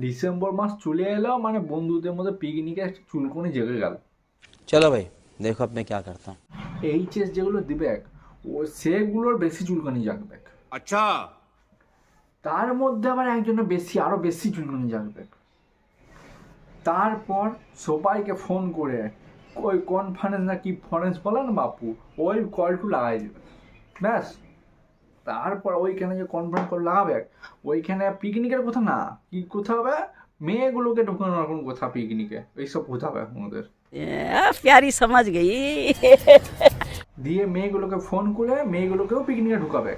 December মাস চলে এলো মানে বন্ধুদের মধ্যে পিকনিকে একটা চুলকুনি জেগে গেল। चलो भाई देखो अब मैं क्या करता हूँ। এইচএস যেগুলো দিবে ও সেগুলোর বেশি চুলকুনি জাগবে। अच्छा তার মধ্যে আবার একজনের বেশি আরো বেশি চুলকুনি জাগবে। তারপর সবাইকে ফোন করে ওই কনফারেন্স না কি ফরেন্স বলে না বাপু, ওই কলটু লাগাই দেবে ব্যাস। তারপর ওইখানে যে কনফারেন্স কল লাগাবে ওইখানে পিকনিকের কথা না, কি কথা হবে, মেয়েগুলোকে ঢুকানোর কোনো কথা, পিকনিকে এইসব কথা হবে আমাদের। प्यारी समझ गई। দিয়ে মেয়েগুলোকে ফোন করে মেয়েগুলোকেও পিকনিকে ঢুকাবে।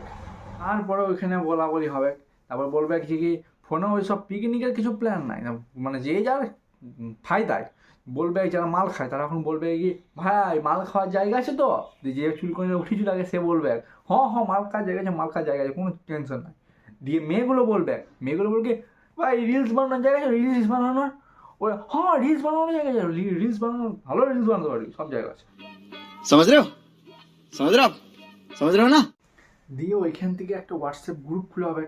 তারপরে ওইখানে বলা বলি হবে। তারপর বলবে কি ফোনে ওই সব পিকনিকের কিছু প্ল্যান নাই, মানে যে যার ফায়দায় বলবে। যারা মাল খায় তারা এখন বলবে কি ভাই মাল খাওয়ার জায়গা আছে তো, যে চুলকনি উঠিছিল আগে সে বলবে হ্যাঁ মাল খাওয়ার জায়গা আছে, মাল খাওয়ার জায়গা আছে, কোনো টেনশন নাই। দিয়ে মেয়েগুলো বলবে কি ভাই রিলস বানানোর জায়গা আছে, রিলস বানানোর ওরা হ্যাঁ রিলস বানানোর জায়গা আছে, রিলস বানানোর ভালো রিলস বানাতে পারবি, সব জায়গা আছে। समझ रहे हो आप समझ रहे हो ना। দিয়ে ওইখান থেকে একটা হোয়াটসঅ্যাপ গ্রুপ খুলে হবে।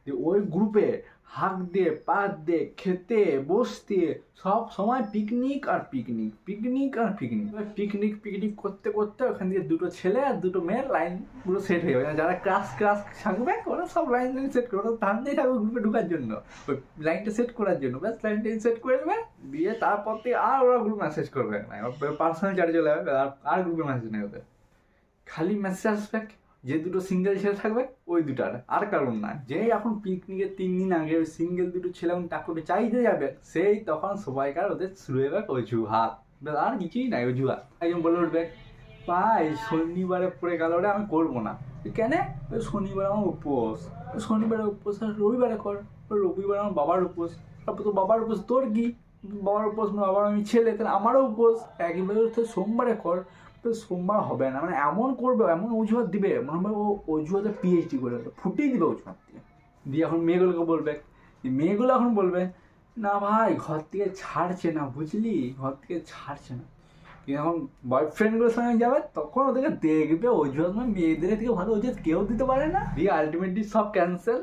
দিয়ে ওই গ্রুপে হাঁক দিয়ে পাত দিয়ে খেতে বসতে সব সময় পিকনিক আর পিকনিক, পিকনিক আর পিকনিক, পিকনিক পিকনিক করতে করতে ওখান থেকে দুটো ছেলে আর দুটো মেয়ের লাইন পুরো সেট হয়ে যাবে। যারা ক্রাশ ক্রাশ থাকবে ওরা সব লাইন সেট করে, ওরা টানতেই থাকবে গ্রুপে ঢোকার জন্য, ওই লাইনটা সেট করার জন্য। ব্যাস লাইনটা সেট করে দেবে, দিয়ে তারপর থেকে আর ওরা গ্রুপ মেসেজ করবে না, পার্সোনাল চার্জে চলে যাবে, আর গ্রুপে মেসেজ নেই ওদের। খালি মেসেজ আসবে যে দুটো সিঙ্গেল ছেলে থাকবে ওই দুটার, আর কারণ না। যেই এখন পিকনিকের 3 দিন আগে ওই সিঙ্গেল দুটো ছেলে টাকুটে চাইতে যাবে, সেই তখন সবাইকার ওদের শুরু হবে অজুহাত, আর কিছুই নাই অজুহাত। একজন বলে উঠবে ভাই শনিবারে পড়ে গেল রে, আমি করবো না। কেন? ওই শনিবার আমার উপোস, শনিবারে উপোস আর রবিবারে কর, রবিবার আমার বাবার উপোস। তারপর তো বাবার উপোস, তোর কি বাবার উপোস, বাবার আমি ছেলে, তাহলে আমারও উপোস একইভাবে তো সোমবারে কর। তো সোমবার হবে না, মানে এমন করবে, এমন অজুহাত দিবে মনে হবে ও অজুহাতে পিএইচডি করে ফুটিয়ে দিবে অজুহাত দিয়ে। দিয়ে এখন মেয়েগুলোকে বলবে, মেয়েগুলো এখন বলবে না ভাই ঘর থেকে ছাড়ছে না, বুঝলি, ঘর থেকে ছাড়ছে না। কিন্তু এখন বয়ফ্রেন্ডগুলোর সঙ্গে যাবে তখন ওদেরকে দেখবে অজুহাত, মানে মেয়েদের থেকে ভালো অজুহাত কেউ দিতে পারে না। দিয়ে আলটিমেটলি সব ক্যান্সেল।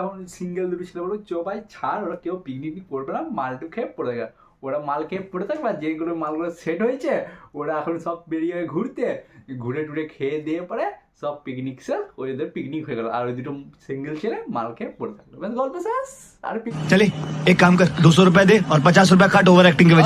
এখন সিঙ্গেল দুটো ছেলে বলো চো ভাই ছাড়, ওরা কেউ পিকনিক করবে না, মালটু খেয়ে পড়ে গেল। ওরা মাল খেয়ে পড়ে থাকবে, আর যেগুলো মালগুলো সেট হয়েছে ওরা এখন সব বেরিয়ে ঘুরতে, ঘুরে টুরে খেয়ে দিয়ে পরে সব পিকনিক সেল, ওদের পিকনিক হয়ে গেল। আর ওই দুটো সিঙ্গেল ছেলে মাল খেয়ে পড়ে থাকলো, গল্প শেষ। আর चले एक काम कर 200 रुपए दे और 50 रुपए काट ओवर एक्टिंग के वजह।